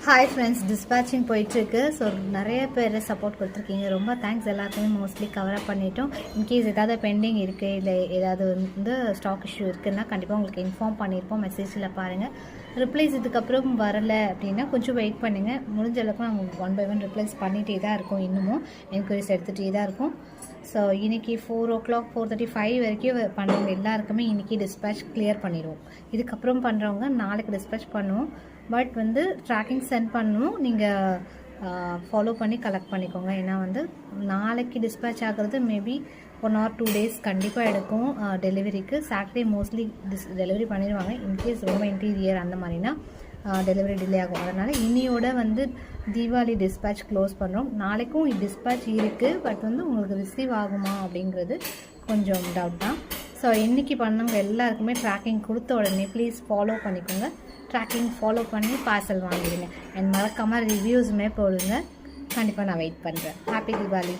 Hi friends, dispatching போயிட்டுருக்கு. So நிறைய பேர் சப்போர்ட் கொடுத்துருக்கீங்க, ரொம்ப தேங்க்ஸ். எல்லாத்தையுமே மோஸ்ட்லி கவரப் பண்ணிட்டோம். இன்கேஸ் ஏதாவது பெண்டிங் இருக்குது, இல்லை ஏதாவது வந்து ஸ்டாக் இஷ்யூ இருக்குதுன்னா கண்டிப்பாக உங்களுக்கு இன்ஃபார்ம் பண்ணியிருப்போம். மெசேஜில் பாருங்கள். ரிப்ளைஸ் இதுக்கப்புறம் வரலை அப்படின்னா கொஞ்சம் வெயிட் பண்ணுங்கள். முடிஞ்ச அளவுக்கு நாங்கள் 1 by 1 ரிப்ளைஸ் பண்ணிகிட்டே தான் இருக்கோம். இன்னமும் என்கொயரிஸ் எடுத்துகிட்டே தான் இருக்கும். ஸோ இன்றைக்கி 4 o'clock 4:35 வரைக்கும் பண்ணுறவங்க எல்லாருக்குமே இன்றைக்கி டிஸ்பேச் கிளியர் பண்ணிடுவோம். இதுக்கப்புறம் பண்ணுறவங்க நாளைக்கு டிஸ்பேச் பண்ணுவோம். பட் வந்து ட்ராக்கிங் சென்ட் பண்ணணும். நீங்கள் ஃபாலோ பண்ணி கலெக்ட் பண்ணிக்கோங்க. ஏன்னா வந்து நாளைக்கு டிஸ்பேச் ஆகிறது மேபி 1 or 2 days கண்டிப்பாக எடுக்கும் டெலிவரிக்கு. சாட்டர்டே மோஸ்ட்லி டெலிவரி பண்ணிடுவாங்க. இன்கேஸ் ரொம்ப இன்டீரியர் அந்த மாதிரினா டெலிவரி டிலே ஆகும். அதனால் இன்னியோட வந்து தீபாவளி டிஸ்பேச் க்ளோஸ் பண்ணுறோம். நாளைக்கும் டிஸ்பேச் இருக்குது, பட் வந்து உங்களுக்கு ரிசீவ் ஆகுமா அப்படிங்கிறது கொஞ்சம் டவுட் தான். ஸோ இன்றைக்கி பண்ணவங்க எல்லாருக்குமே ட்ராக்கிங் கொடுத்த உடனே ப்ளீஸ் ஃபாலோ பண்ணிக்கோங்க. ட்ராக்கிங் ஃபாலோ பண்ணி பார்சல் வாங்கிடுங்க. அண்ட் மறக்காமல் ரிவ்யூஸுமே போடுங்க. கண்டிப்பாக நான் வெயிட் பண்ணுறேன். ஹாப்பி தீபாவளி.